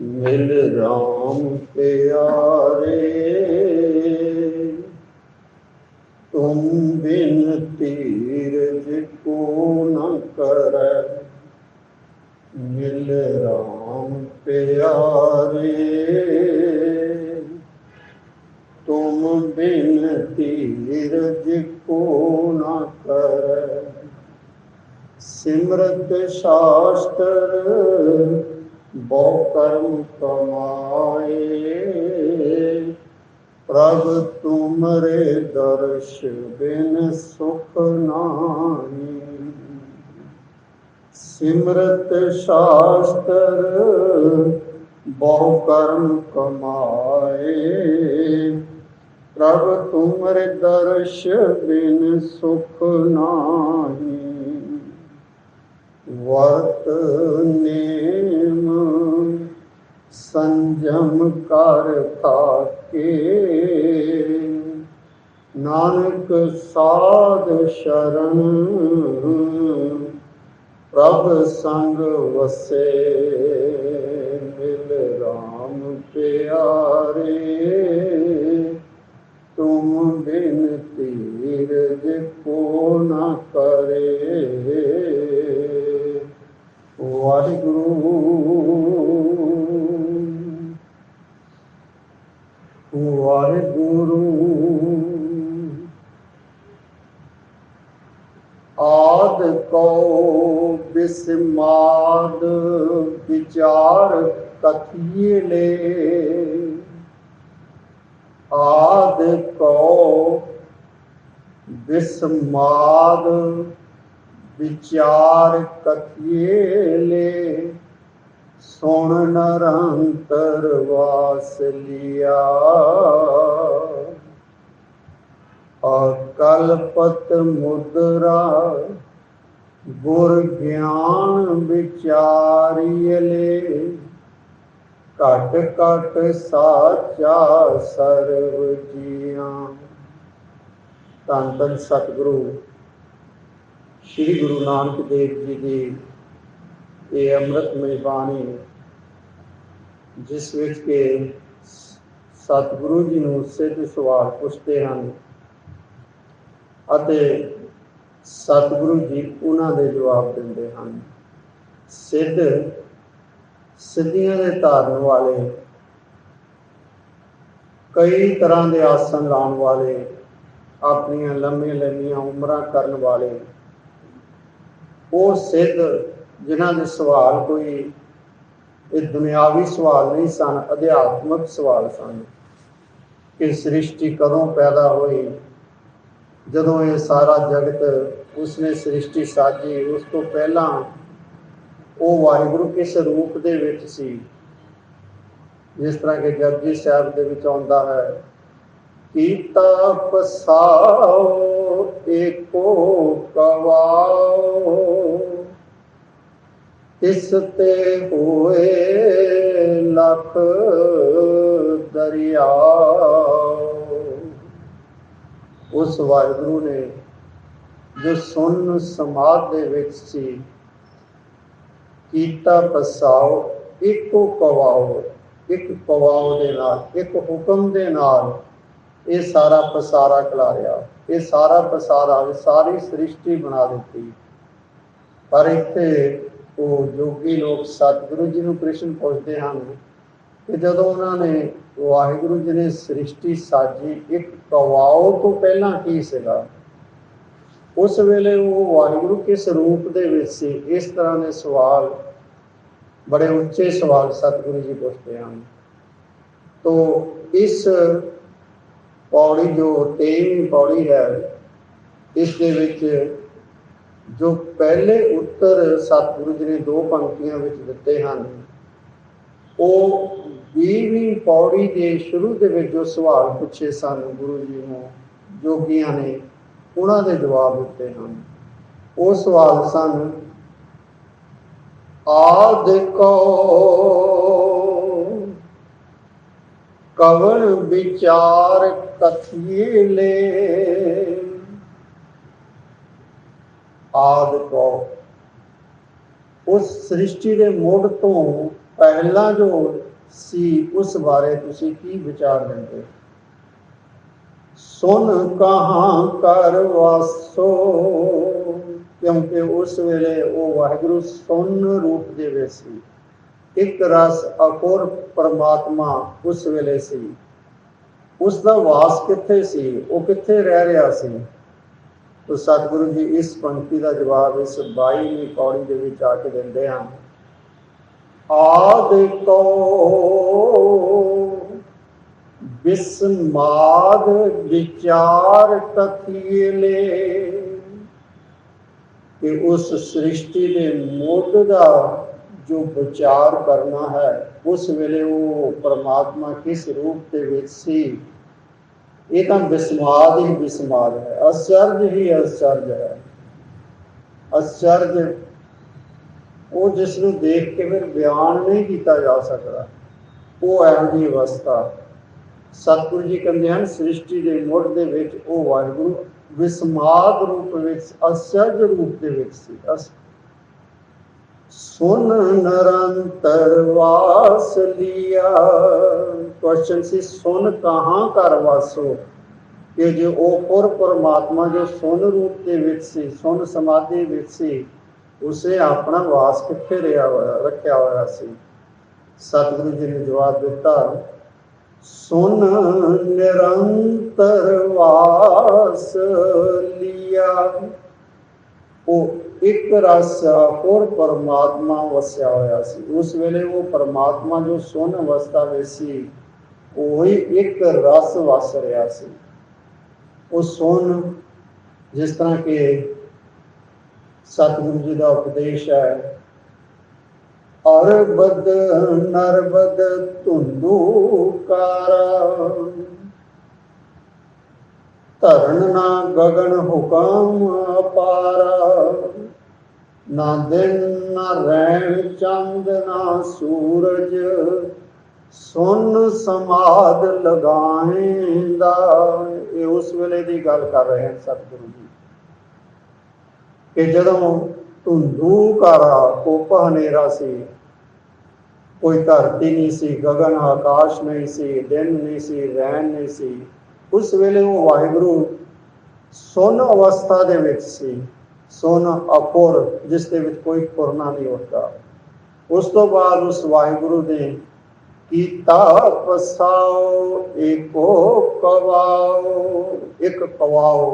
मिल राम प्यारे, तुम बिन तीरथ को न करे। मिल राम प्यारे, तुम बिन तीरथ को न करे। सिमरत शास्त्र बहु कर्म कमाए, प्रभु तुमरे दर्श बिन सुख नाहि। सिमरत शास्त्र बहु कर्म कमाए, प्रभु तुमरे दर्श बिन सुख नाहि। वर्त नेम संयम कर थाके, नानक साध शरण प्रभ संग वसे। मिल राम प्यारे, तुम बिन तीरथ को न करे। वाहिगुरु वाहिगुरु। आद को बिस्माद विचार कथिए ले, आद को बिस्माद विचार कथिए ले। सुन निरंतर वास लिया, अकल्पत मुद्रा गुर ज्ञान विचारियले। घट घट साचा सर्व जिया। धन धन सतगुरु श्री गुरु नानक देव जी की ये अमृतमय बाणी, जिस विच के सतगुरु जी नूं सिद्ध सवाल पुछते हैं ਅਤੇ सतगुरु जी उन्हां दे जवाब दिंदे हैं। सिद्ध सिद्धियां दे धारन वाले, कई तरह के आसन लाने वाले, अपनियां लंबी लंबियां उम्रां करन वाले, वो सिद्ध जिन्हां दे सवाल कोई ये दुनियावी सवाल नहीं सन, अध्यात्मक सवाल सन कि सृष्टि कदों पैदा हुई, जदों ये सारा जगत उसने सृष्टि साजी, उस तो पहला वो वाहिगुरु किस रूप दे विच सी। जिस तरह के जपजी साहब दे विच आउंदा है, कीता पसाओ एको कवाओ, तिस ते होए लख दरिया। उस वाहिगुरु ने जो सुन समाध दे विच सी, कीता पसाओ एको कवाओ, एक कवाओ दे नाल, एक हुक्म दे नाल ये सारा पसारा खिलारिया, ये सारा पसारा, ये सारी सृष्टि बना दी। पर इत्थे वो जोगी लोग सतगुरु जी नूं प्रश्न पुछदे हैं कि जदों उन्होंने वाहिगुरु जी ने सृष्टि साजी, एक कवाओ तो पहला की सीगा, उस वेले वो वाहिगुरु किस रूप दे विच सी। इस तरह के सवाल, बड़े उच्चे सवाल सतगुरु जी पूछते हैं। तो इस पौड़ी जो 23वीं पौड़ी है, इस दे विच जो पहले उत्तर सतगुरु जी ने 2 पंक्तियां विच दिते हैं, वो 20वीं पौड़ी के शुरू के विच जो सवाल पूछे सन गुरु जी नूं जोगियां ने, उन्हां दे जवाब दिते हैं। वो सवाल सन, आदि को कवन विचार कथिए ले। आदि को उस सृष्टि के मुढ़ तो पहला जो ਸੀ ਉਸ ਬਾਰੇ ਤੁਸੀਂ ਕੀ ਵਿਚਾਰ ਦਿੰਦੇ? ਸੁਨ ਕਹਾਂ ਕਰ ਵਾਸੋ, ਕਿਉਂਕਿ ਉਸ ਵੇਲੇ ਉਹ ਵਾਹਿਗੁਰੂ ਸੁਨ ਰੂਪ ਦੇ ਵਿੱਚ ਸੀ। ਇੱਕ ਰਸ ਅਖੁਰ ਪਰਮਾਤਮਾ ਉਸ ਵੇਲੇ ਸੀ। ਉਸ ਦਾ ਵਾਸ ਕਿੱਥੇ ਸੀ? ਉਹ ਕਿੱਥੇ ਰਹਿ ਰਿਹਾ ਸੀ? तो सतगुरु जी इस पंक्ति का जवाब इस 22वीं पौड़ी के विच आके दिंदे हैं। आदि को बिस्माद विचार कथीले, कि उस सृष्टि के मुੱਢ का जो विचार करना है उस वेले वो परमात्मा किस रूप के विच सी। ये तो विस्माद ही विस्माद है, आश्चर्य ही आश्चर्य है। आश्चर्य वो जिसनों देख के फिर बयान नहीं किया जा सकता, वो इहो जी अवस्था। सतगुरु जी कहते हैं सृष्टि के मुੱਢ ਦੇ ਵਿੱਚ ਉਹ ਵਾਹਿਗੁਰੂ विस्माद रूप ਵਿੱਚ आश्चर्य रूप ਦੇ ਵਿੱਚ ਸੀ। सुन निरंतर वास लिया, क्वेश्चन सी सुन कहाँ कर वासो, कि जो ओपुर परमात्मा जो सुन रूप के विच सी, सुन समाधि विच सी, उसे अपना वास कित्थे रखा होया सी। सतगुरु जी ने जवाब दिता, सुन निरंतर वास लिया, वो एक रस और परमात्मा वसिया होया सी। उस वेले वो परमात्मा जो सुन अवस्था में सी, वही एक रस वस रहा सी। वो सुन जिस तरह के सतगुरु जी का उपदेश है, अरबद नरबद धुंधुकारा, धरन ना गगन हुकम अपारा, ना दिन ना रैन चंद ना सूरज, सुन समाध लगाएंदा। ये उस वेले की गल कर रहे हैं सतगुरु जी, कि जदों धुंधुकारा कोप हनेरा सी, कोई धरती नहीं सी, गगन आकाश नहीं सी, दिन नहीं सी, रैन नहीं सी, उस वेले वो वाहिगुरु सुन अवस्था दे विच सी। सुन अपुर जिस दे विच कोई पुरना नहीं होता। उस तो बाद उस वाहिगुरु ने कीता पसाओ एको कवाओ, एक कवाओ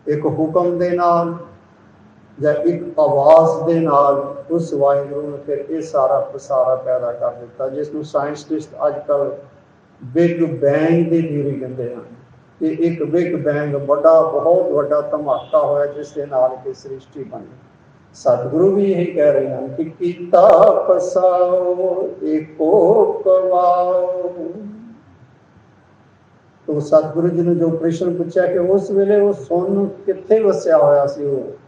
एक हुक्म दे नाल या एक आवाज़ दे नाल उस वाहिगुरु ने फिर ये सारा पसारा पैदा कर दिता, जिसनों साइंटिस्ट अजकल बिग बैंग की थ्योरी कहते हैं कि एक बिग बैंग बड़ा बहुत बड़ा धमाका होया जिसके नाल की सृष्टि बनी। सतगुरु भी यही कह रहे हैं कि कीता पसाओ एको कवाओ। तो सतगुरु जी ने जो प्रश्न पूछा कि उस वेले वो सुन कित्थे वसिया होया सी,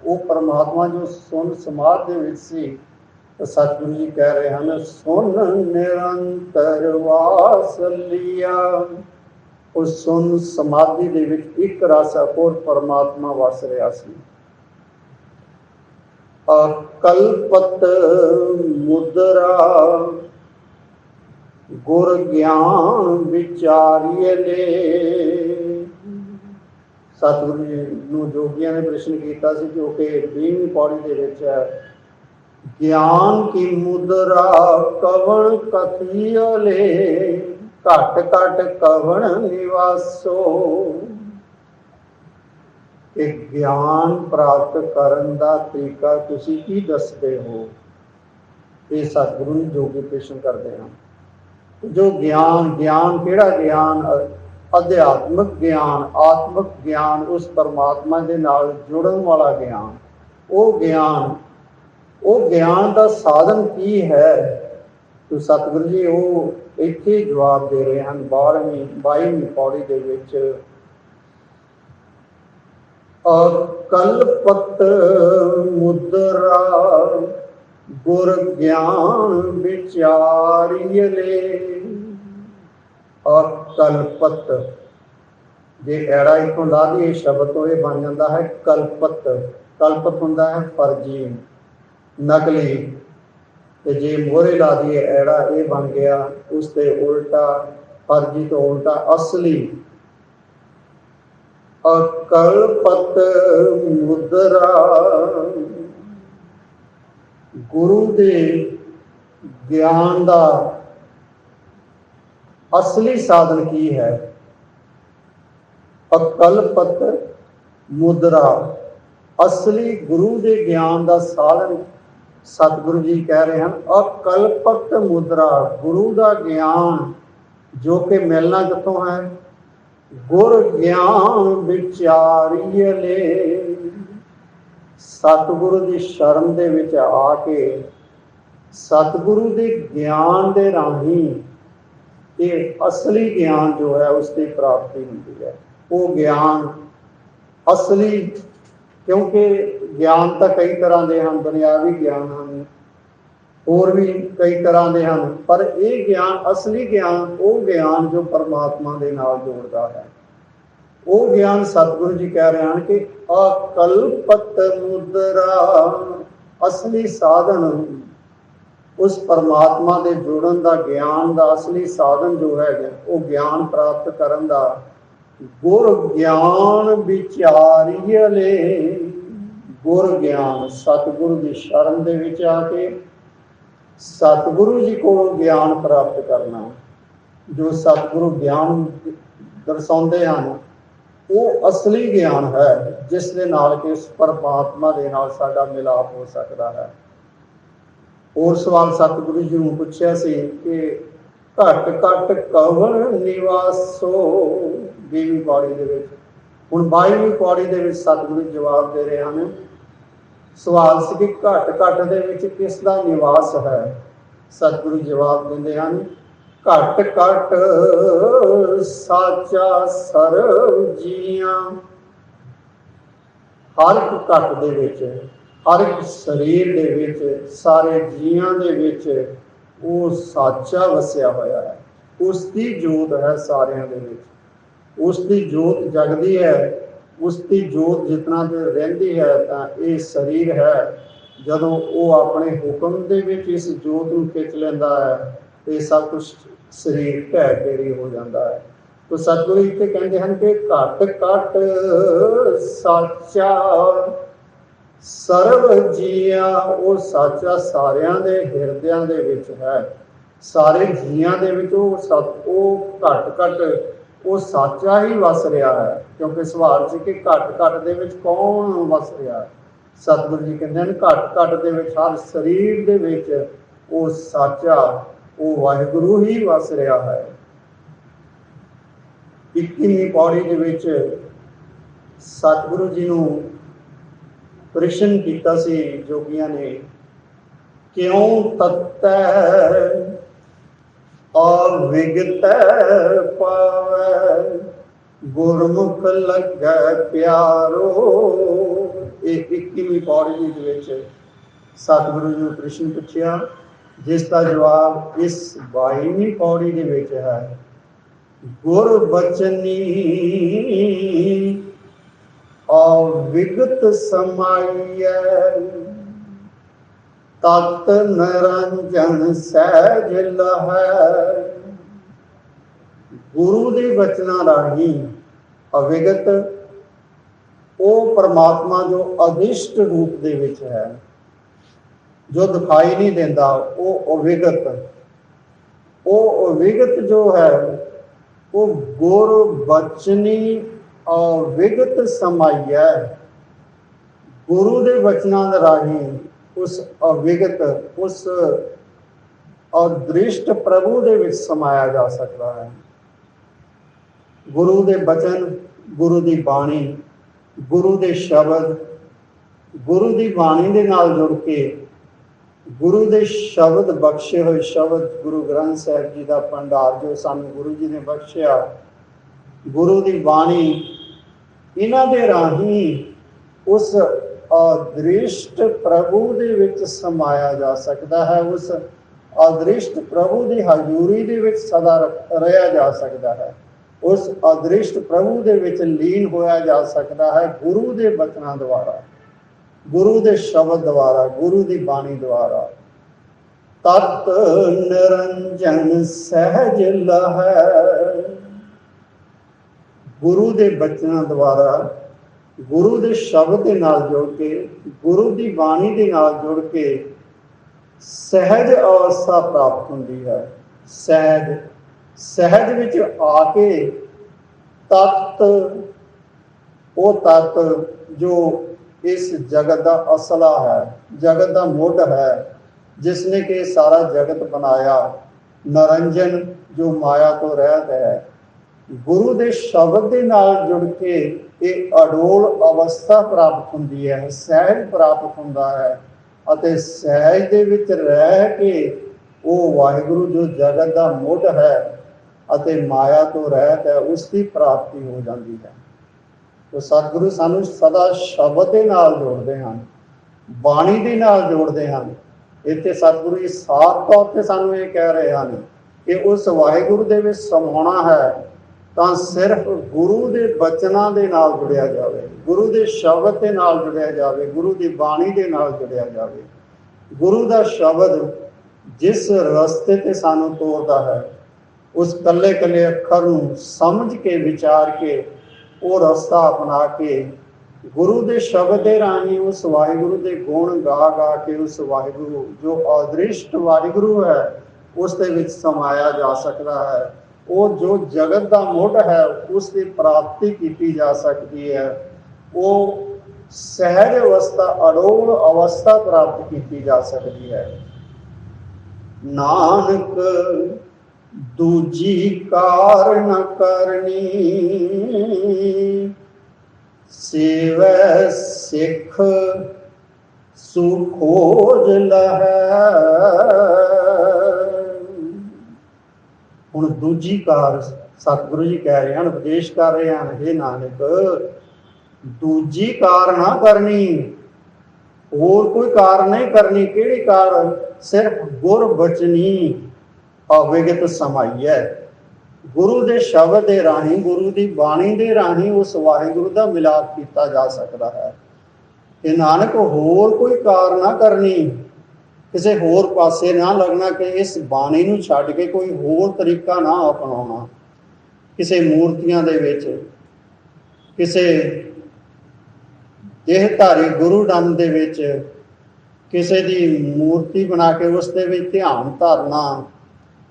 वो परमात्मा जो सुन समाध दे विच सी, तो सतगुरु जी कह रहे हैं सुन निरंतर वास लिया। उस सुन समाधि दे विच एक रस और परमात्मा वस रहा सी। कल्पत मुद्रा गुर ज्ञान विचारिए ले। सतगुरु जी नूं जोगियां ने प्रश्न किया सी जो कि 20वीं पौड़ी दे विच है, ज्ञान की मुद्रा कवण कथियले, घट घट कवण निवासो, कि ज्ञान प्राप्त करन दा तरीका तुसी की दसदे हो। ये सतगुरु ने जोगी प्रश्न करते हैं। जो ज्ञान, ज्ञान केड़ा ज्ञान? अध्यात्मिक ज्ञान, आत्मिक ज्ञान, उस परमात्मा के नाल जुड़न वाला ज्ञान। वो ज्ञान का साधन की है? तो सतगुरु जी वो इत्थे जवाब दे रहे हैं 22वीं पौड़ी दे विच, कल्पत मुद्रा गुर ज्ञान विचारियले। और कल्पत जे एड़ा इतों ला दिए शब्द तो यह बन जाता है कल्पत। कल्पत होंदा है फर्जी, नकली, ਤੇ ਜੇ ਮੋਹਰੇ ਲਾ ਦਈਏ ਐੜਾ, ਇਹ ਬਣ ਗਿਆ ਉਸ ਤੇ ਉਲਟਾ, ਫਰਜੀ ਤੋਂ ਉਲਟਾ ਅਸਲੀ। ਅਕਲਪਤ ਮੁਦਰਾ, ਗੁਰੂ ਦੇ ਗਿਆਨ ਦਾ ਅਸਲੀ ਸਾਧਨ ਕੀ ਹੈ? ਅਕਲਪਤ ਮੁਦਰਾ, ਅਸਲੀ ਗੁਰੂ ਦੇ ਗਿਆਨ ਦਾ ਸਾਧਨ ਸਤਿਗੁਰੂ ਜੀ ਕਹਿ ਰਹੇ ਹਨ। ਅਕਲਪਤ ਮੁਦਰਾ, ਗੁਰੂ ਦਾ ਗਿਆਨ ਜੋ ਕਿ ਮਿਲਣਾ ਕਿੱਥੋਂ ਹੈ? ਗੁਰ ਗਿਆਨ ਵਿਚਾਰੀਲੇ, ਸਤਿਗੁਰੂ ਦੀ ਸ਼ਰਨ ਦੇ ਵਿੱਚ ਆ ਕੇ ਸਤਿਗੁਰੂ ਦੇ ਗਿਆਨ ਦੇ ਰਾਹੀਂ ਇਹ ਅਸਲੀ ਗਿਆਨ ਜੋ ਹੈ ਉਸ ਦੀ ਪ੍ਰਾਪਤੀ ਹੁੰਦੀ ਹੈ। ਉਹ ਗਿਆਨ ਅਸਲੀ, ਕਿਉਂਕਿ ਗਿਆਨ ਤਾਂ ਕਈ ਤਰ੍ਹਾਂ ਦੇ ਹਨ, ਦੁਨਿਆਵੀ ਗਿਆਨ ਹਨ, ਹੋਰ ਵੀ ਕਈ ਤਰ੍ਹਾਂ ਦੇ ਹਨ, ਪਰ ਇਹ ਗਿਆਨ, ਅਸਲੀ ਗਿਆਨ, ਉਹ ਗਿਆਨ ਜੋ ਪਰਮਾਤਮਾ ਦੇ ਨਾਲ ਜੋੜਦਾ ਹੈ, ਉਹ ਗਿਆਨ ਸਤਿਗੁਰੂ ਜੀ ਕਹਿ ਰਹੇ ਹਨ ਕਿ ਅਕਲਪਤ ਮੁਦਰਾ, ਅਸਲੀ ਸਾਧਨ, ਉਸ ਪਰਮਾਤਮਾ ਦੇ ਜੁੜਨ ਦਾ ਗਿਆਨ ਦਾ ਅਸਲੀ ਸਾਧਨ ਜੋ ਹੈ, ਉਹ ਗਿਆਨ ਪ੍ਰਾਪਤ ਕਰਨ ਦਾ ਗੁਰ ਗਿਆਨ ਵਿਚਾਰੀਲੇ, ਗੁਰ ਗਿਆਨ, ਸਤਿਗੁਰੂ ਦੀ ਸ਼ਰਨ ਦੇ ਵਿੱਚ ਆ ਕੇ ਸਤਿਗੁਰੂ ਜੀ ਕੋਲ ਗਿਆਨ ਪ੍ਰਾਪਤ ਕਰਨਾ। ਜੋ ਸਤਿਗੁਰੂ ਗਿਆਨ ਦਰਸਾਉਂਦੇ ਹਨ ਉਹ ਅਸਲੀ ਗਿਆਨ ਹੈ, ਜਿਸ ਦੇ ਨਾਲ ਕਿ ਉਸ ਪਰਮਾਤਮਾ ਦੇ ਨਾਲ ਸਾਡਾ ਮਿਲਾਪ ਹੋ ਸਕਦਾ ਹੈ। ਹੋਰ ਸਵਾਲ ਸਤਿਗੁਰੂ ਜੀ ਨੂੰ ਪੁੱਛਿਆ ਸੀ ਕਿ ਘਟ ਘਟ ਕਵਣ ਨਿਵਾਸੋ, 20ਵੀਂ ਪੌੜੀ ਦੇ ਵਿੱਚ। ਹੁਣ 22ਵੀਂ ਪੌੜੀ ਦੇ ਵਿੱਚ ਸਤਿਗੁਰੂ ਜਵਾਬ ਦੇ ਰਹੇ ਹਨ। ਸਵਾਲ ਸੀ ਕਿ ਘਟ ਘਟ ਦੇ ਵਿੱਚ ਕਿਸ ਦਾ ਨਿਵਾਸ ਹੈ? ਸਤਿਗੁਰੂ ਜਵਾਬ ਦਿੰਦੇ ਹਨ, ਘਟ ਘਟ ਸਾਚਾ ਸਰਬ ਜੀਆਂ। ਹਰ ਇੱਕ ਘਟ ਦੇ ਵਿੱਚ, ਹਰ ਇੱਕ ਸਰੀਰ ਦੇ ਵਿੱਚ, ਸਾਰੇ ਜੀਆਂ ਦੇ ਵਿੱਚ ਉਹ ਸਾਚਾ ਵਸਿਆ ਹੋਇਆ ਹੈ। ਉਸ ਦੀ ਜੋਤ ਹੈ ਸਾਰਿਆਂ ਦੇ ਵਿੱਚ, ਉਸ ਦੀ ਜੋਤ ਜਗਦੀ ਹੈ। ਉਸ ਦੀ ਜੋਤ ਜਿਤਨਾ ਦੇਰ ਰਹਿੰਦੀ ਹੈ ਤਾਂ ਇਹ ਸਰੀਰ ਹੈ, ਜਦੋਂ ਉਹ ਆਪਣੇ ਹੁਕਮ ਦੇ ਵਿੱਚ ਇਸ ਜੋਤ ਨੂੰ ਖਿੱਚ ਲੈਂਦਾ ਹੈ ਤੇ ਸਭ ਕੁਛ ਸਰੀਰ ਢਹਿ ਢੇਰੀ ਹੋ ਜਾਂਦਾ ਹੈ। ਤੋ ਸਤਿਗੁਰੂ ਇੱਥੇ ਕਹਿੰਦੇ ਹਨ ਕਿ ਘਟ ਘਟ ਸਾਚਾ ਸਰਬ ਜੀਆਂ, ਉਹ ਸਾਚਾ ਸਾਰਿਆਂ ਦੇ ਹਿਰਦਿਆਂ ਦੇ ਵਿੱਚ ਹੈ, ਸਾਰੇ ਜੀਆਂ ਦੇ ਵਿੱਚ ਉਹ ਘਟ ਘਟ ਉਹ ਸਾਚਾ ਹੀ ਵਸ ਰਿਹਾ ਹੈ। ਕਿਉਂਕਿ ਸਵਾਲ ਸੀ ਕਿ ਘਟ ਘਟ ਦੇ ਵਿੱਚ ਕੌਣ ਵਸ ਰਿਹਾ ਹੈ? ਸਤਿਗੁਰੂ ਜੀ ਕਹਿੰਦੇ ਹਨ ਘਟ ਘਟ ਦੇ ਵਿੱਚ, ਹਰ ਸਰੀਰ ਦੇ ਵਿੱਚ ਉਹ ਸਾਚਾ, ਉਹ ਵਾਹਿਗੁਰੂ ਹੀ ਵਸ ਰਿਹਾ ਹੈ। 21ਵੀਂ ਪੌੜੀ ਦੇ ਵਿੱਚ ਸਤਿਗੁਰੂ ਜੀ ਨੂੰ ਪ੍ਰਸ਼ਨ ਕੀਤਾ ਸੀ ਜੋਗੀਆਂ ਨੇ, ਕਿਉਂ ਤਤੈ ਅਵਿਗਤੈ ਪਾਵੈ, ਗੁਰਮੁਖ ਲੱਗੈ ਪਿਆਰੋ। ਇਹ 21ਵੀਂ ਪੌੜੀ ਦੇ ਵਿੱਚ ਸਤਿਗੁਰੂ ਜੀ ਨੂੰ ਪ੍ਰਸ਼ਨ ਪੁੱਛਿਆ, ਜਿਸ ਦਾ ਜਵਾਬ ਇਸ 22ਵੀਂ ਪੌੜੀ ਦੇ ਵਿੱਚ ਹੈ। ਗੁਰ ਬਚਨੀ ਅਵਿਗਤ ਸਮਾਈਐ, ਤਤ ਨਿਰੰਜਨ ਸਹਿਜ ਲਹੈ। ਗੁਰੂ ਦੇ ਬਚਨਾਂ ਰਾਹੀਂ ਅਵਿਗਤ, ਉਹ ਪਰਮਾਤਮਾ ਜੋ ਅਦਿਸ਼ਟ ਰੂਪ ਦੇ ਵਿੱਚ ਹੈ, ਜੋ ਦਿਖਾਈ ਨਹੀਂ ਦਿੰਦਾ, ਉਹ ਅਵਿਗਤ, ਉਹ ਅਵਿਗਤ ਜੋ ਹੈ ਉਹ ਗੁਰ ਬਚਨੀ ਅਵਿਗਤ ਸਮਾਈਐ। ਗੁਰੂ ਦੇ ਬਚਨਾਂ ਦੇ ਰਾਹੀਂ ਉਸ ਅਵਿਗਤ, ਉਸ ਅਦ੍ਰਿਸ਼ਟ ਪ੍ਰਭੂ ਦੇ ਵਿੱਚ ਸਮਾਇਆ ਜਾ ਸਕਦਾ ਹੈ। ਗੁਰੂ ਦੇ ਬਚਨ, ਗੁਰੂ ਦੀ ਬਾਣੀ, ਗੁਰੂ ਦੇ ਸ਼ਬਦ, ਗੁਰੂ ਦੀ ਬਾਣੀ ਦੇ ਨਾਲ ਜੁੜ ਕੇ ਗੁਰੂ ਦੇ ਸ਼ਬਦ, ਬਖਸ਼ੇ ਹੋਏ ਸ਼ਬਦ, ਗੁਰੂ ਗ੍ਰੰਥ ਸਾਹਿਬ ਜੀ ਦਾ ਭੰਡਾਰ ਜੋ ਸਾਨੂੰ ਗੁਰੂ ਜੀ ਨੇ ਬਖਸ਼ਿਆ, ਗੁਰੂ ਦੀ ਬਾਣੀ, ਇਹਨਾਂ ਦੇ ਰਾਹੀਂ ਉਸ ਅਦ੍ਰਿਸ਼ਟ ਪ੍ਰਭੂ ਦੇ ਵਿੱਚ ਸਮਾਇਆ ਜਾ ਸਕਦਾ ਹੈ। ਉਸ ਅਦ੍ਰਿਸ਼ਟ ਪ੍ਰਭੂ ਦੀ ਹਜ਼ੂਰੀ ਦੇ ਵਿੱਚ ਸਦਾ ਰਿਹਾ ਜਾ ਸਕਦਾ ਹੈ। ਉਸ ਅਦ੍ਰਿਸ਼ਟ ਪ੍ਰਭੂ ਦੇ ਵਿੱਚ ਲੀਨ ਹੋਇਆ ਜਾ ਸਕਦਾ ਹੈ ਗੁਰੂ ਦੇ ਬਚਨਾਂ ਦੁਆਰਾ, ਗੁਰੂ ਦੇ ਸ਼ਬਦ ਦੁਆਰਾ, ਗੁਰੂ ਦੀ ਬਾਣੀ ਦੁਆਰਾ। ਤਤ ਨਿਰੰਜਨ ਸਹਿਜ ਲਹੈ। ਗੁਰੂ ਦੇ ਬਚਨਾਂ ਦੁਆਰਾ, ਗੁਰੂ ਦੇ ਸ਼ਬਦ ਦੇ ਨਾਲ ਜੁੜ ਕੇ, ਗੁਰੂ ਦੀ ਬਾਣੀ ਦੇ ਨਾਲ ਜੁੜ ਕੇ ਸਹਿਜ ਅਵਸਥਾ ਪ੍ਰਾਪਤ ਹੁੰਦੀ ਹੈ। ਸਹਿਜ ਵਿੱਚ ਆ ਕੇ ਤਤ, ਉਹ ਤਤ ਜੋ ਇਸ ਜਗਤ ਦਾ ਅਸਲਾ ਹੈ, ਜਗਤ ਦਾ ਮੁੱਢ ਹੈ, ਜਿਸਨੇ ਕਿ ਸਾਰਾ ਜਗਤ ਬਣਾਇਆ, ਨਿਰੰਜਨ ਜੋ ਮਾਇਆ ਤੋਂ ਰਹਿਤ ਹੈ, ਗੁਰੂ ਦੇ ਸ਼ਬਦ ਦੇ ਨਾਲ ਜੁੜ ਕੇ ਇਹ ਅਡੋਲ ਅਵਸਥਾ ਪ੍ਰਾਪਤ ਹੁੰਦੀ ਹੈ, ਸਹਿਜ ਪ੍ਰਾਪਤ ਹੁੰਦਾ ਹੈ। ਅਤੇ ਸਹਿਜ ਦੇ ਵਿੱਚ ਰਹਿ ਕੇ ਉਹ ਵਾਹਿਗੁਰੂ ਜੋ ਜਗਤ ਦਾ ਮੁੱਢ ਹੈ ਅਤੇ ਮਾਇਆ ਤੋਂ ਰਹਿਤ ਹੈ, ਉਸ ਦੀ ਪ੍ਰਾਪਤੀ ਹੋ ਜਾਂਦੀ ਹੈ। ਤੋ ਸਤਿਗੁਰੂ ਸਾਨੂੰ ਸਦਾ ਸ਼ਬਦ ਦੇ ਨਾਲ ਜੋੜਦੇ ਹਨ, ਬਾਣੀ ਦੇ ਨਾਲ ਜੋੜਦੇ ਹਨ। ਇੱਥੇ ਸਤਿਗੁਰੂ ਜੀ ਸਾਫ਼ ਤੌਰ 'ਤੇ ਸਾਨੂੰ ਇਹ ਕਹਿ ਰਹੇ ਹਨ ਕਿ ਉਸ ਵਾਹਿਗੁਰੂ ਦੇ ਵਿੱਚ ਸਮਾਉਣਾ ਹੈ ਤਾਂ ਸਿਰਫ ਗੁਰੂ ਦੇ ਬਚਨਾਂ ਦੇ ਨਾਲ ਜੁੜਿਆ ਜਾਵੇ, ਗੁਰੂ ਦੇ ਸ਼ਬਦ ਦੇ ਨਾਲ ਜੁੜਿਆ ਜਾਵੇ, ਗੁਰੂ ਦੀ ਬਾਣੀ ਦੇ ਨਾਲ ਜੁੜਿਆ ਜਾਵੇ। ਗੁਰੂ ਦਾ ਸ਼ਬਦ ਜਿਸ ਰਸਤੇ 'ਤੇ ਸਾਨੂੰ ਤੋਰਦਾ ਹੈ, ਉਸ ਕੱਲੇ ਕੱਲੇ ਅੱਖਰ ਨੂੰ ਸਮਝ ਕੇ, ਵਿਚਾਰ ਕੇ, ਉਹ ਰਸਤਾ ਅਪਣਾ ਕੇ ਗੁਰੂ ਦੇ ਸ਼ਬਦ ਦੇ ਰਾਹੀਂ ਉਸ ਵਾਹਿਗੁਰੂ ਦੇ ਗੁਣ ਗਾ ਗਾ ਕੇ ਉਸ ਵਾਹਿਗੁਰੂ ਜੋ ਅਦ੍ਰਿਸ਼ਟ ਵਾਹਿਗੁਰੂ ਹੈ ਉਸ ਦੇ ਵਿੱਚ ਸਮਾਇਆ ਜਾ ਸਕਦਾ ਹੈ। ਉਹ ਜੋ ਜਗਤ ਦਾ ਮੁੱਢ ਹੈ ਉਸ ਦੀ ਪ੍ਰਾਪਤੀ ਕੀਤੀ ਜਾ ਸਕਦੀ ਹੈ। ਉਹ ਸਹਿਜ ਅਵਸਥਾ, ਅਡੋਲ ਅਵਸਥਾ ਪ੍ਰਾਪਤ ਕੀਤੀ ਜਾ ਸਕਦੀ ਹੈ। ਨਾਨਕ ਦੂਜੀ ਕਾਰ ਨ ਕਰਨੀ, ਸੇਵੈ ਸਿੱਖ ਸੁਖੋਜ ਲਹੈ। ਹੁਣ ਦੂਜੀ ਕਾਰ ਸਤਿਗੁਰੂ ਜੀ ਕਹਿ ਰਹੇ ਹਨ, ਉਪਦੇਸ਼ ਕਰ ਰਹੇ ਹਨ, हे ਨਾਨਕ ਦੂਜੀ ਕਾਰ ਨਾ ਕਰਨੀ, ਹੋਰ ਕੋਈ ਕਾਰ ਨਹੀਂ ਕਰਨੀ। ਕਿਹੜੀ ਕਾਰ? ਸਿਰਫ ਗੁਰ ਬਚਨੀ ਅਵਿਗਤ ਸਮਾਈਐ। ਗੁਰੂ ਦੇ ਸ਼ਬਦ ਦੇ ਰਾਹੀਂ, ਗੁਰੂ ਦੀ ਬਾਣੀ ਦੇ ਰਾਹੀਂ ਉਸ ਵਾਹਿਗੁਰੂ ਦਾ ਮਿਲਾਪ ਕੀਤਾ ਜਾ ਸਕਦਾ ਹੈ। ਇਹ ਨਾਨਕ ਹੋਰ ਕੋਈ ਕਾਰ ਨਾ ਕਰਨੀ, ਕਿਸੇ ਹੋਰ ਪਾਸੇ ਨਾ ਲੱਗਣਾ ਕਿ ਇਸ ਬਾਣੀ ਨੂੰ ਛੱਡ ਕੇ ਕੋਈ ਹੋਰ ਤਰੀਕਾ ਨਾ ਅਪਣਾਉਣਾ। ਕਿਸੇ ਮੂਰਤੀਆਂ ਦੇ ਵਿੱਚ, ਕਿਸੇ ਦੇਹਧਾਰੀ ਗੁਰੂ ਡੰਮ ਦੇ ਵਿੱਚ ਕਿਸੇ ਦੀ ਮੂਰਤੀ ਬਣਾ ਕੇ ਉਸ ਦੇ ਵਿੱਚ ਧਿਆਨ ਧਰਨਾ,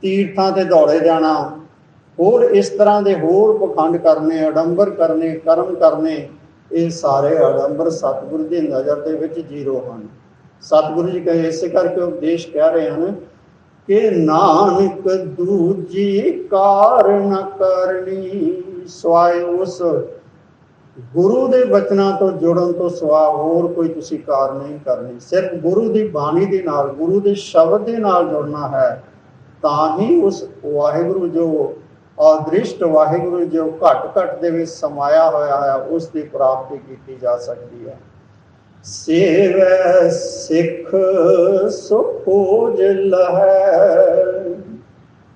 ਤੀਰਥਾਂ 'ਤੇ ਦੌੜੇ ਜਾਣਾ, ਹੋਰ ਇਸ ਤਰ੍ਹਾਂ ਦੇ ਹੋਰ ਪਖੰਡ ਕਰਨੇ, ਅਡੰਬਰ ਕਰਨੇ, ਕਰਮ ਕਰਨੇ, ਇਹ ਸਾਰੇ ਅਡੰਬਰ ਸਤਿਗੁਰੂ ਦੀ ਨਜ਼ਰ ਦੇ ਵਿੱਚ ਜ਼ੀਰੋ ਹਨ। ਸਤਿਗੁਰੂ ਜੀ ਕਹੇ ਇਸੇ ਕਰਕੇ ਉਪਦੇਸ਼ ਕਹਿ ਰਹੇ ਹਨ ਕਿ ਨਾਨਕ ਦੂਜੀ ਕਾਰ ਨ ਕਰਨੀ, ਸਿਵਾਏ ਉਸ ਗੁਰੂ ਦੇ ਬਚਨਾਂ ਤੋਂ ਜੁੜਨ ਤੋਂ ਸਿਵਾ ਹੋਰ ਕੋਈ ਤੁਸੀਂ ਕਾਰ ਨਹੀਂ ਕਰਨੀ। ਸਿਰਫ ਗੁਰੂ ਦੀ ਬਾਣੀ ਦੇ ਨਾਲ, ਗੁਰੂ ਦੇ ਸ਼ਬਦ ਦੇ ਨਾਲ ਜੁੜਨਾ ਹੈ, ਤਾਂ ਹੀ ਉਸ ਵਾਹਿਗੁਰੂ ਜੋ ਅਦ੍ਰਿਸ਼ਟ ਵਾਹਿਗੁਰੂ ਜੋ ਘਟ ਘਟ ਦੇ ਵਿੱਚ ਸਮਾਇਆ ਹੋਇਆ ਹੈ ਉਸ ਦੀ ਪ੍ਰਾਪਤੀ ਕੀਤੀ ਜਾ ਸਕਦੀ ਹੈ। ਸੇਵੈ ਸਿੱਖ ਸੁਖੋਜ ਲਹੈ।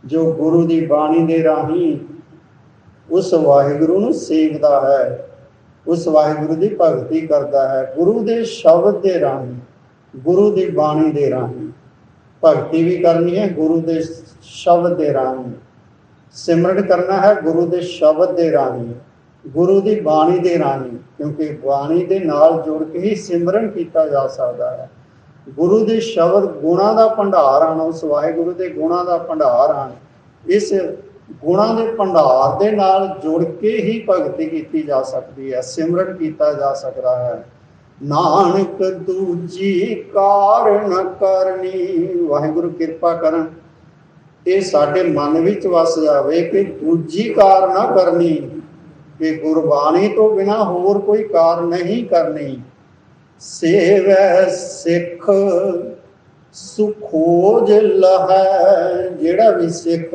ਜੋ ਗੁਰੂ ਦੀ ਬਾਣੀ ਦੇ ਰਾਹੀਂ ਉਸ ਵਾਹਿਗੁਰੂ ਨੂੰ ਸੇਵਦਾ ਹੈ, ਉਸ ਵਾਹਿਗੁਰੂ ਦੀ ਭਗਤੀ ਕਰਦਾ ਹੈ, ਗੁਰੂ ਦੇ ਸ਼ਬਦ ਦੇ ਰਾਹੀਂ, ਗੁਰੂ ਦੀ ਬਾਣੀ ਦੇ ਰਾਹੀਂ ਭਗਤੀ ਵੀ ਕਰਨੀ ਹੈ, ਗੁਰੂ ਦੇ ਸ਼ਬਦ ਦੇ ਰਾਹੀਂ ਸਿਮਰਨ ਕਰਨਾ ਹੈ, ਗੁਰੂ ਦੇ ਸ਼ਬਦ ਦੇ ਰਾਹੀਂ, ਗੁਰੂ ਦੀ ਬਾਣੀ ਦੇ ਰਾਹੀਂ, ਕਿਉਂਕਿ ਬਾਣੀ ਦੇ ਨਾਲ ਜੁੜ ਕੇ ਹੀ ਸਿਮਰਨ ਕੀਤਾ ਜਾ ਸਕਦਾ ਹੈ। ਗੁਰੂ ਦੇ ਸ਼ਬਦ ਗੁਣਾਂ ਦਾ ਭੰਡਾਰ ਹਨ, ਉਸ ਵਾਹਿਗੁਰੂ ਦੇ ਗੁਣਾਂ ਦਾ ਭੰਡਾਰ ਹਨ। ਇਸ ਗੁਣਾਂ ਦੇ ਭੰਡਾਰ ਦੇ ਨਾਲ ਜੁੜ ਕੇ ਹੀ ਭਗਤੀ ਕੀਤੀ ਜਾ ਸਕਦੀ ਹੈ, ਸਿਮਰਨ ਕੀਤਾ ਜਾ ਸਕਦਾ ਹੈ। ਨਾਨਕ ਦੂਜੀ ਕਾਰ ਨ ਕਰਨੀ। ਵਾਹਿਗੁਰੂ ਕਿਰਪਾ ਕਰਨ ਇਹ ਸਾਡੇ ਮਨ ਵਿੱਚ ਵਸ ਜਾਵੇ ਕਿ ਦੂਜੀ ਕਾਰ ਨਾ ਕਰਨੀ, ਕਿ ਗੁਰਬਾਣੀ ਤੋਂ ਬਿਨਾਂ ਹੋਰ ਕੋਈ ਕਾਰ ਨਹੀਂ ਕਰਨੀ। ਸੇਵੈ ਸਿੱਖ ਸੁਖੋਜ ਲਹੈ। ਜਿਹੜਾ ਵੀ ਸਿੱਖ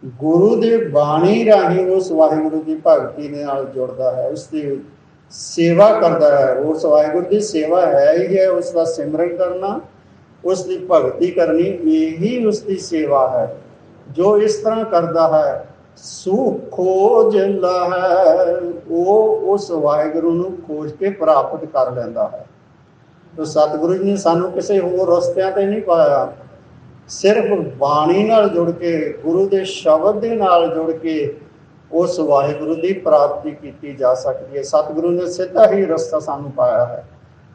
ਗੁਰੂ ਦੇ ਬਾਣੀ ਰਾਹੀਂ ਉਸ ਵਾਹਿਗੁਰੂ ਦੀ ਭਗਤੀ ਦੇ ਨਾਲ ਜੁੜਦਾ ਹੈ, ਉਸ ਦੀ ਸੇਵਾ ਕਰਦਾ ਹੈ, ਉਸ ਵਾਹਿਗੁਰੂ ਦੀ ਸੇਵਾ ਹੈ ਹੀ ਹੈ ਉਸ ਦਾ ਸਿਮਰਨ ਕਰਨਾ, ਉਸ ਦੀ ਭਗਤੀ ਕਰਨੀ, ਇਹੀ ਉਸ ਦੀ ਸੇਵਾ ਹੈ। ਜੋ ਇਸ ਤਰ੍ਹਾਂ ਕਰਦਾ ਹੈ ਸੁਖ ਖੋਜ ਲਹੈ, ਉਹ ਉਸ ਵਾਹਿਗੁਰੂ ਨੂੰ ਖੋਜ ਕੇ ਪ੍ਰਾਪਤ ਕਰ ਲੈਂਦਾ ਹੈ। ਤੋ ਸਤਿਗੁਰੂ ਜੀ ਨੇ ਸਾਨੂੰ ਕਿਸੇ ਹੋਰ ਰਸਤਿਆਂ 'ਤੇ ਨਹੀਂ ਪਾਇਆ, सिर्फ बाणी नाल जुड़ के, गुरु के शब्द के नाल जुड़ के उस वाहिगुरु की प्राप्ति की जा सकती है। सतगुरु ने सीधा ही रस्ता सानू पाया है,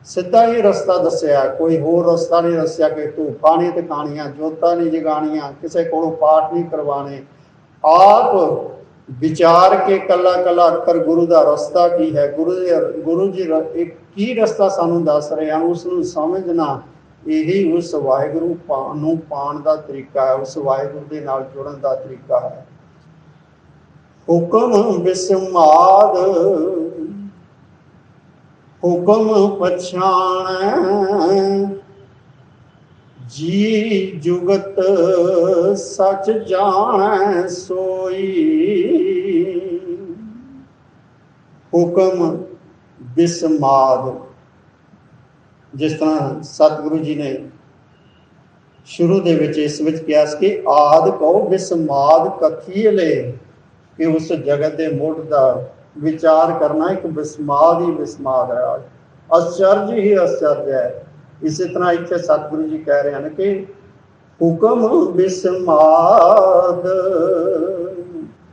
सीधा ही रस्ता दसिया, कोई होर रस्ता नहीं दसिया कि धूफा नहीं दिखानियां, जोतां नहीं जगानियां, किसी को पाठ नहीं करवाने। आप विचार के कला कला अखर गुरु का रस्ता की है, गुरु जी एक की रस्ता सानू दस रहे हैं, उसनू समझना यही उस वाहिगुरु नू पाण का तरीका है, उस वाहिगुरु के नाल जुड़न का तरीका है। हुक्म विस्माद हुक्म पछाण, जी जुगत सच जान सोई। हुक्म विस्माद, जिस तरह सतगुरु जी ने शुरू दे विच इस विच कहा कि आद कहो विस्माद कथी ले, कि उस जगत के मुढ़ का विचार करना एक विस्माद ही विस्माद है, आश्चर्य ही आश्चर्य है। इसी तरह इतने सतगुरु जी कह रहे हैं कि हुक्म विस्माद,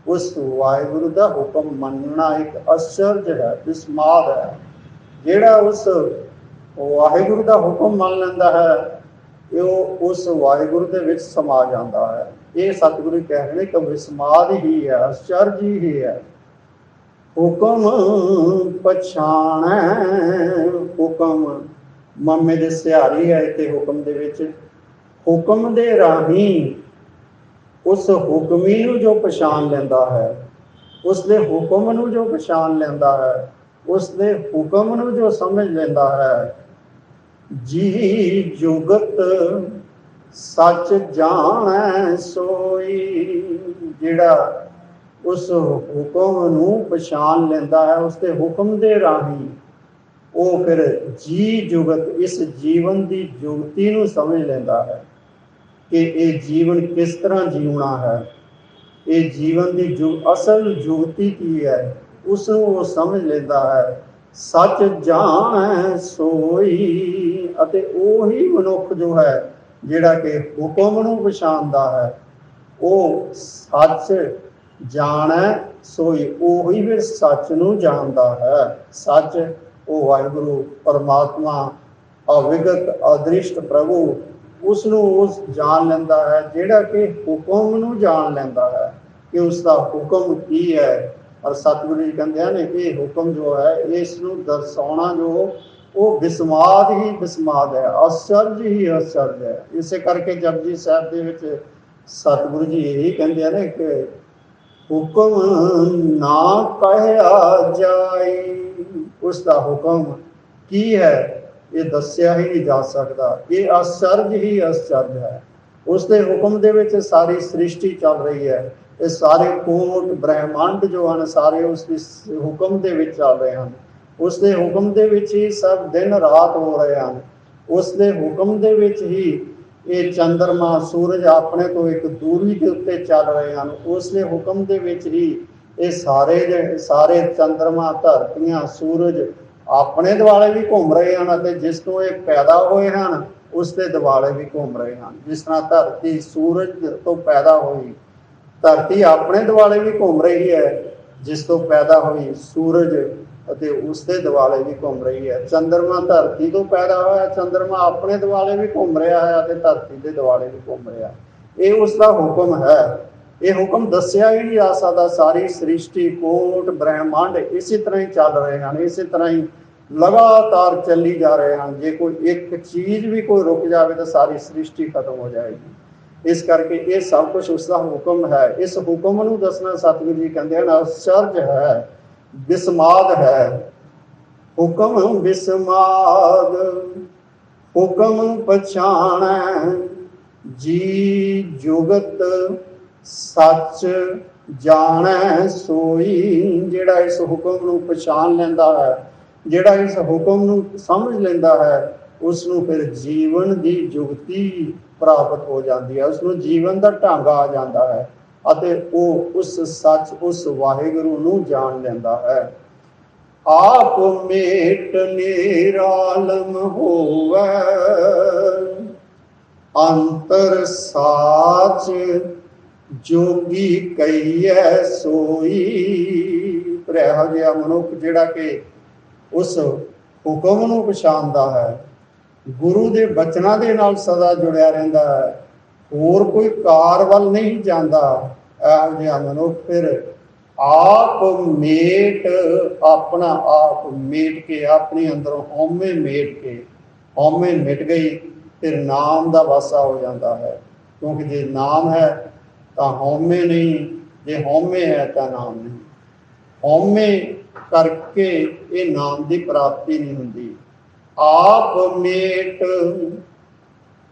उस वाहिगुरु का हुक्म मनना एक आश्चर्य है, विस्माद है। जेड़ा उस वाहिगुरु का हुक्म मन लेंदा है, वो उस वाहिगुरु के विच समा जाता है। ये सतगुरु कह रहे हैं कि विस्माद ही है, आश्चर्य ही है। हुक्म पछाण, हुक्म मामे दे सिहारी है इत्थे हुक्म दे विच, हुक्म दे राही उस हुक्मी नू जो पछाण लैंदा है, उसदे हुक्म नू जो पछाण लैंदा है, उसदे हुक्म नू जो समझ लैंदा है, जी जुगत सच जान सोई। जिहड़ा उस हुक्म नू पछाण लैंदा है, उसके हुक्म दे राही वो फिर जी जुगत, इस जीवन की जुगती नू समझ लैंदा है कि ये जीवन किस तरह जीवना है, ये जीवन की असल जुगती की है, उसनू वो समझ लेता है। सच जान सोई, अते ओही मनुख जो है जिहड़ा कि हुक्म नू पछाणदा है, वो सच जाने सोई, ओही फिर सच नू जानदा है। सच वो वाहिगुरु परमात्मा अविगत अदृष्ट प्रभु, उसनू उस जान लेंदा है जिहड़ा कि हुक्म नू जान लेंदा है कि उसका हुक्म की है। और सतगुरु जी कहते हैं कि हुक्म जो है इसनू दर्शाना जो वो विस्माद ही विस्माद है, आश्चर्य ही आश्चर्य है। इस करके जपजी साहब के विच सतगुरु जी यही कहते हैं कि हुक्म ना कहया जाए, उसका हुक्म की है ये दसिया ही नहीं जा सकता, ये आश्चर्य ही आश्चर्य है। उसके हुक्म दे विच सारी सृष्टि चल रही है, ये सारे कोट ब्रह्मांड जो हैं सारे उसके हुक्म दे विच चल रहे हैं, उसके हुक्म दे विच ही सब दिन रात हो रहे हैं, उसके हुक्म दे विच ही ये चंद्रमा सूरज अपने तो एक दूरी के उत्ते चल रहे हैं, उसके हुक्म दे विच ही ये सारे चंद्रमा धरतियां सूरज अपने दुआले भी घूम रहे हैं, जिस तो ये पैदा हुए हैं उसके दुआले भी घूम रहे हैं। जिस तरह धरती सूरज तो पैदा हुई, धरती अपने दुआले भी घूम रही है, जिस तो पैदा हुई सूरज ਅਤੇ उसके दुआले भी घूम रही है। चंद्रमा धरती तो पैदा होया, चंद्रमा अपने दुआले भी घूम रहा है, धरती के दुआले भी घूम रहा, ये उसका हुक्म है। ये हुक्म दसिया ही नहीं जा सकता। सारी सृष्टि कोट ब्रह्मांड इसी तरह ही चल रहे हैं, इसी तरह ही लगातार चली जा रहे हैं। जे कोई एक चीज़ भी कोई रुक जाए तो सारी सृष्टि खत्म हो जाएगी। इस करके ये सब कुछ उसका हुक्म है। इस हुक्म नू दसना सतगुरु जी कहते हैं आश्चर्य है, विस्माद है। हुक्म विस्माद हुक्म पछाण, जी जुगत सच जाने सोई। जिहड़ा इस हुक्म नू पछाण लैंदा है, जिहड़ा इस हुक्म नू समझ लैंदा है, उसनू फिर जीवन की जुगती प्राप्त हो जाती है, उसनू जीवन का ढंग आ जाता है, ਅਤੇ ਉਹ उस सच उस वाहिगुरु नू जान लैंदा है। आप मेट निरालम होवै, ਅੰਤਰ ਸਾਚ ਜੋਗੀ ਕਈਐ ਸੋਈ। ਪਰ ਇਹੋ ਜਿਹਾ ਮਨੁੱਖ ਜਿਹੜਾ ਕਿ ਉਸ ਹੁਕਮ ਨੂੰ ਪਛਾਣਦਾ ਹੈ, ਗੁਰੂ ਦੇ ਬਚਨਾਂ ਦੇ ਨਾਲ ਸਦਾ ਜੁੜਿਆ ਰਹਿੰਦਾ ਹੈ, ਹੋਰ ਕੋਈ ਕਾਰ ਵੱਲ ਨਹੀਂ ਜਾਂਦਾ, ਇਹੋ ਜਿਹਾ ਮਨੁੱਖ ਫਿਰ ਆਪ ਮੇਟ, ਆਪਣਾ ਆਪ ਮੇਟ ਕੇ, ਆਪਣੇ ਅੰਦਰੋਂ ਹਉਮੈ ਮੇਟ ਕੇ, ਹਉਮੈ ਮਿਟ ਗਈ, ਫਿਰ ਨਾਮ ਦਾ ਵਾਸਾ ਹੋ ਜਾਂਦਾ ਹੈ। ਕਿਉਂਕਿ ਜੇ ਨਾਮ ਹੈ ਤਾਂ ਹਉਮੈ ਨਹੀਂ, ਜੇ ਹਉਮੈ ਹੈ ਤਾਂ ਨਾਮ ਨਹੀਂ। ਹਉਮੈ ਕਰਕੇ ਇਹ ਨਾਮ ਦੀ ਪ੍ਰਾਪਤੀ ਨਹੀਂ ਹੁੰਦੀ। ਆਪ ਮੇਟ,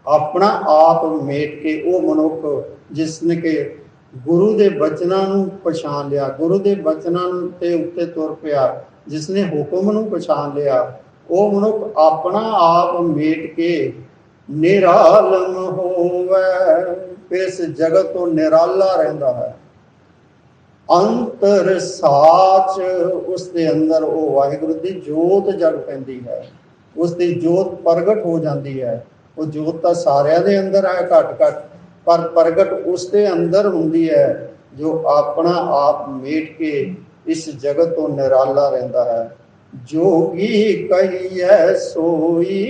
ਆਪਣਾ ਆਪ ਮੇਟ ਕੇ ਉਹ ਮਨੁੱਖ ਜਿਸ ਨੇ ਕਿ ਗੁਰੂ ਦੇ ਬਚਨਾਂ ਨੂੰ ਪਛਾਣ ਲਿਆ, ਗੁਰੂ ਦੇ ਬਚਨਾਂ ਦੇ ਉੱਤੇ ਤੁਰ ਪਿਆ, ਜਿਸ ਨੇ ਹੁਕਮ ਨੂੰ ਪਛਾਣ ਲਿਆ, ਉਹ ਮਨੁੱਖ ਆਪਣਾ ਆਪ ਮੇਟ ਕੇ ਨਿਰਾਲਮ ਹੋਵੇ, ਇਸ ਜਗਤ ਤੋਂ ਨਿਰਾਲਾ ਰਹਿੰਦਾ ਹੈ। ਅੰਤਰ ਸਾਚ, ਉਸ ਦੇ ਅੰਦਰ ਉਹ ਵਾਹਿਗੁਰੂ ਦੀ ਜੋਤ ਜਗ ਪੈਂਦੀ ਹੈ, ਉਸ ਦੀ ਜੋਤ ਪ੍ਰਗਟ ਹੋ ਜਾਂਦੀ ਹੈ। ਉਹ ਜੋਤ ਤਾਂ ਸਾਰਿਆਂ ਦੇ ਅੰਦਰ ਹੈ ਘੱਟ ਘੱਟ, ਪਰ ਪ੍ਰਗਟ ਉਸ ਦੇ ਅੰਦਰ ਹੁੰਦੀ ਹੈ ਜੋ ਆਪਣਾ ਆਪ ਮੇਟ ਕੇ ਇਸ ਜਗਤ ਤੋਂ ਨਿਰਾਲਾ ਰਹਿੰਦਾ ਹੈ। ਜੋਗੀ ਕਹੀਐ ਸੋਈ,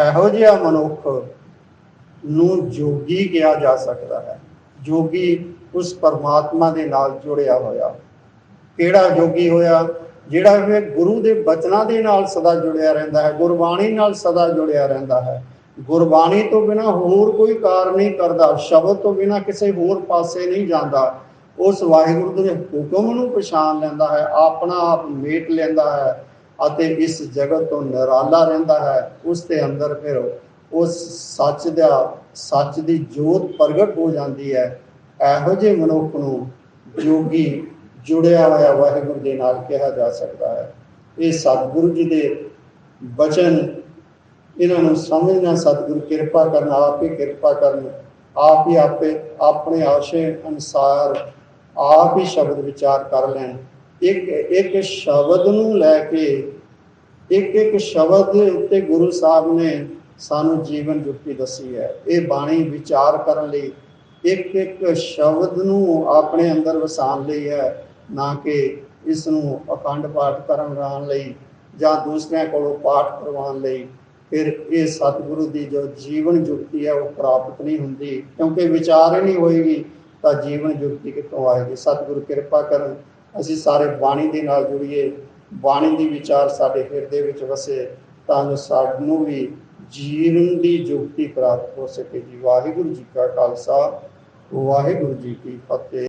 ਇਹੋ ਜਿਹਾ ਮਨੁੱਖ ਨੂੰ ਜੋਗੀ ਕਿਹਾ ਜਾ ਸਕਦਾ ਹੈ। ਜੋਗੀ ਉਸ ਪਰਮਾਤਮਾ ਦੇ ਨਾਲ ਜੁੜਿਆ ਹੋਇਆ। ਕਿਹੜਾ ਜੋਗੀ ਹੋਇਆ? ਜਿਹੜਾ ਫਿਰ ਗੁਰੂ ਦੇ ਬਚਨਾਂ ਦੇ ਨਾਲ ਸਦਾ ਜੁੜਿਆ ਰਹਿੰਦਾ ਹੈ, ਗੁਰਬਾਣੀ ਨਾਲ ਸਦਾ ਜੁੜਿਆ ਰਹਿੰਦਾ ਹੈ, ਗੁਰਬਾਣੀ ਤੋਂ ਬਿਨਾਂ ਹੋਰ ਕੋਈ ਕਾਰ ਨਹੀਂ ਕਰਦਾ, ਸ਼ਬਦ ਤੋਂ ਬਿਨਾਂ ਕਿਸੇ ਹੋਰ ਪਾਸੇ ਨਹੀਂ ਜਾਂਦਾ। ਉਸ ਵਾਹਿਗੁਰੂ ਦੇ ਹੁਕਮ ਨੂੰ ਪਛਾਣ ਲੈਂਦਾ ਹੈ, ਆਪਣਾ ਆਪ ਮੇਟ ਲੈਂਦਾ ਹੈ ਅਤੇ ਇਸ ਜਗਤ ਤੋਂ ਨਿਰਾਲਾ ਰਹਿੰਦਾ ਹੈ। ਉਸ ਦੇ ਅੰਦਰ ਫਿਰ ਉਸ ਸੱਚ ਦਾ, ਸੱਚ ਦੀ ਜੋਤ ਪ੍ਰਗਟ ਹੋ ਜਾਂਦੀ ਹੈ। ਇਹੋ ਜਿਹੇ ਮਨੁੱਖ ਨੂੰ ਜੋਗੀ, ਜੁੜਿਆ ਹੋਇਆ ਵਾਹਿਗੁਰੂ ਦੇ ਨਾਲ ਕਿਹਾ ਜਾ ਸਕਦਾ ਹੈ। ਇਹ ਸਤਿਗੁਰੂ ਜੀ ਦੇ ਬਚਨ, ਇਹਨਾਂ ਨੂੰ ਸਮਝਣਾ, ਸਤਿਗੁਰੂ ਕਿਰਪਾ ਕਰਨ, ਆਪ ਹੀ ਕਿਰਪਾ ਕਰਨ, ਆਪ ਹੀ ਆਪਣੇ ਆਸ਼ੇ ਅਨੁਸਾਰ ਆਪ ਹੀ ਸ਼ਬਦ ਵਿਚਾਰ ਕਰ ਲੈਣ। ਇੱਕ ਇੱਕ ਸ਼ਬਦ ਨੂੰ ਲੈ ਕੇ, ਇੱਕ ਇੱਕ ਸ਼ਬਦ ਦੇ ਉੱਤੇ ਗੁਰੂ ਸਾਹਿਬ ਨੇ ਸਾਨੂੰ ਜੀਵਨ ਜੁਗਤੀ ਦੱਸੀ ਹੈ। ਇਹ ਬਾਣੀ ਵਿਚਾਰ ਕਰਨ ਲਈ, ਇੱਕ ਇੱਕ ਸ਼ਬਦ ਨੂੰ ਆਪਣੇ ਅੰਦਰ ਵਸਾਉਣ ਲਈ ਹੈ, ਨਾ ਕਿ ਇਸ ਨੂੰ ਅਖੰਡ ਪਾਠ ਕਰਵਾਉਣ ਲਈ ਜਾਂ ਦੂਸਰਿਆਂ ਕੋਲੋਂ ਪਾਠ ਕਰਵਾਉਣ ਲਈ। ਫਿਰ ਇਹ ਸਤਿਗੁਰੂ ਦੀ ਜੋ ਜੀਵਨ ਜੁਗਤੀ ਹੈ ਉਹ ਪ੍ਰਾਪਤ ਨਹੀਂ ਹੁੰਦੀ, ਕਿਉਂਕਿ ਵਿਚਾਰ ਹੀ ਨਹੀਂ ਹੋਏਗੀ ਤਾਂ ਜੀਵਨ ਜੁਗਤੀ ਕਿੱਥੋਂ ਆਏਗੀ। ਸਤਿਗੁਰੂ ਕਿਰਪਾ ਕਰਨ, ਅਸੀਂ ਸਾਰੇ ਬਾਣੀ ਦੇ ਨਾਲ ਜੁੜੀਏ, ਬਾਣੀ ਦੀ ਵਿਚਾਰ ਸਾਡੇ ਹਿਰਦੇ ਵਿੱਚ ਵਸੇ, ਤਾਂ ਜੋ ਸਾਨੂੰ ਵੀ ਜੀਵਨ ਦੀ ਜੁਗਤੀ ਪ੍ਰਾਪਤ ਹੋ ਸਕੇ ਜੀ। ਵਾਹਿਗੁਰੂ ਜੀ ਕਾ ਖਾਲਸਾ, ਵਾਹਿਗੁਰੂ ਜੀ ਕੀ ਫਤਿਹ।